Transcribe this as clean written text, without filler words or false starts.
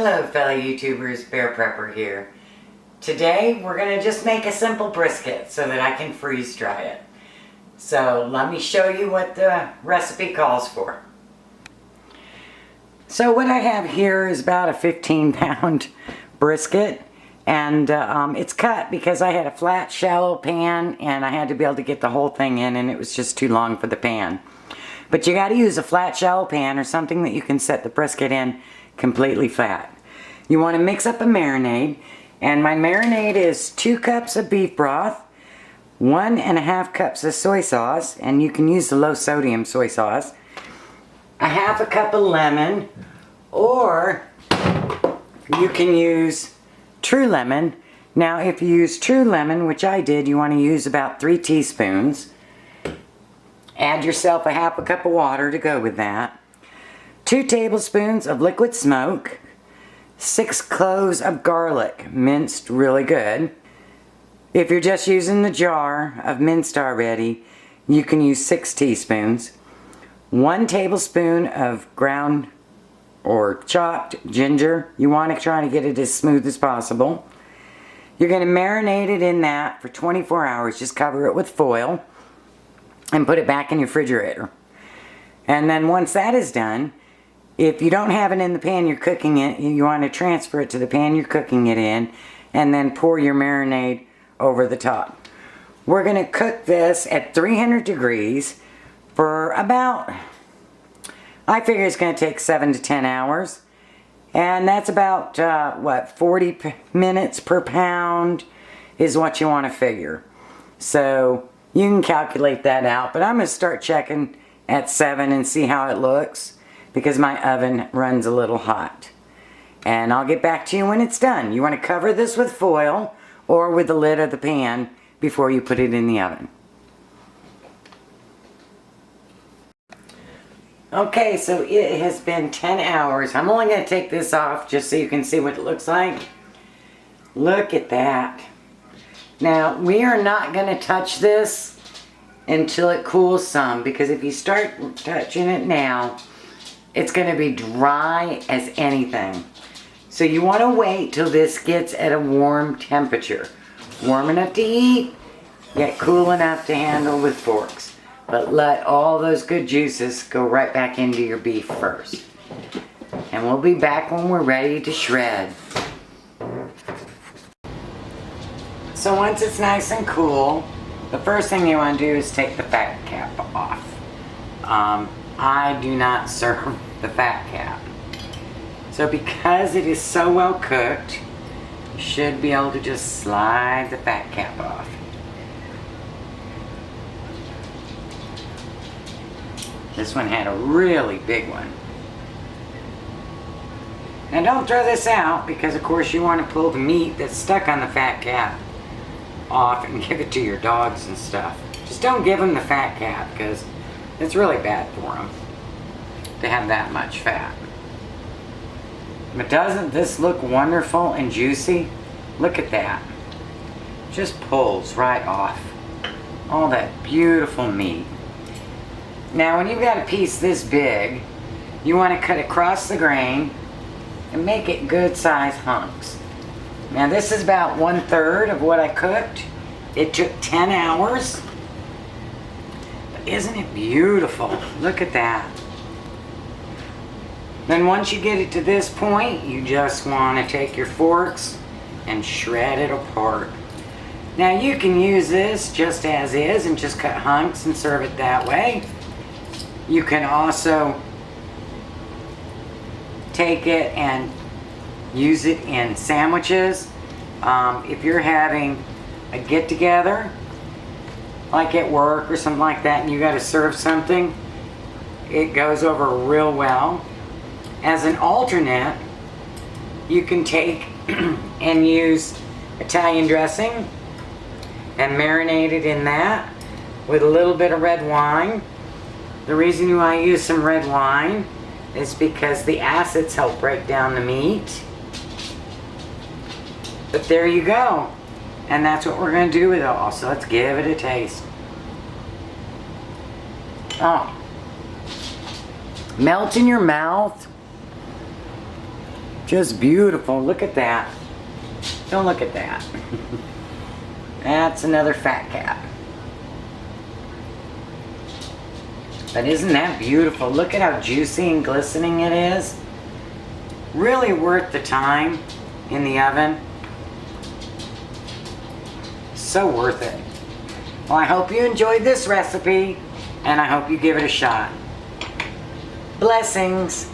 Hello fellow YouTubers, Bear Prepper here. Today we're going to just make a simple brisket so that I can freeze dry it. So let me show you what the recipe calls for. So what I have here is about a 15-pound brisket, and it's cut because I had a flat shallow pan and I had to be able to get the whole thing in, and it was just too long for the pan. But you got to use a flat shallow pan or something that you can set the brisket in completely flat. You want to mix up a marinade, and my marinade is 2 cups of beef broth, 1.5 cups of soy sauce, and you can use the low sodium soy sauce, a 1/2 cup of lemon, or you can use true lemon. Now if you use true lemon, which I did, you want to use about 3 teaspoons. Add yourself a 1/2 cup of water to go with that. 2 tablespoons of liquid smoke. 6 cloves of garlic, minced really good. If you're just using the jar of minced already, you can use 6 teaspoons. 1 tablespoon of ground or chopped ginger. You want to try to get it as smooth as possible. You're going to marinate it in that for 24 hours. Just cover it with foil and put it back in your refrigerator. And then once that is done, if you don't have it in the pan you're cooking it, you want to transfer it to the pan you're cooking it in, and then pour your marinade over the top. We're going to cook this at 300 degrees for about, I figure it's going to take 7 to 10 hours. And that's about, 40 minutes per pound is what you want to figure. So you can calculate that out, but I'm going to start checking at 7 and see how it looks, because my oven runs a little hot. And I'll get back to you when it's done. You want to cover this with foil or with the lid of the pan before you put it in the oven. Okay, so it has been 10 hours. I'm only going to take this off just so you can see what it looks like. Look at that. Now, we are not going to touch this until it cools some, because if you start touching it now, it's going to be dry as anything. So you want to wait till this gets at a warm temperature. Warm enough to eat, yet cool enough to handle with forks. But let all those good juices go right back into your beef first. And we'll be back when we're ready to shred. So once it's nice and cool, the first thing you want to do is take the fat cap off. I do not serve the fat cap. So because it is so well cooked, you should be able to just slide the fat cap off. This one had a really big one. Now don't throw this out, because of course you want to pull the meat that's stuck on the fat cap off and give it to your dogs and stuff. Just don't give them the fat cap, because it's really bad for them to have that much fat. But doesn't this look wonderful and juicy? Look at that. Just pulls right off all that beautiful meat. Now when you've got a piece this big, you want to cut across the grain and make it good size hunks. Now this is about 1/3 of what I cooked. It took 10 hours. But isn't it beautiful? Look at that. Then once you get it to this point, you just want to take your forks and shred it apart. Now you can use this just as is and just cut hunks and serve it that way. You can also take it and use it in sandwiches. If you're having a get-together, like at work or something like that, and you got to serve something, it goes over real well. As an alternate, you can take and use Italian dressing and marinate it in that with a little bit of red wine. The reason why I use some red wine is because the acids help break down the meat. But there you go. And that's what we're going to do with it all. So let's give it a taste. Oh. Melt in your mouth. Just beautiful. Look at that. Don't look at that. That's another fat cat. But isn't that beautiful? Look at how juicy and glistening it is. Really worth the time in the oven. So worth it. Well, I hope you enjoyed this recipe, and I hope you give it a shot. Blessings.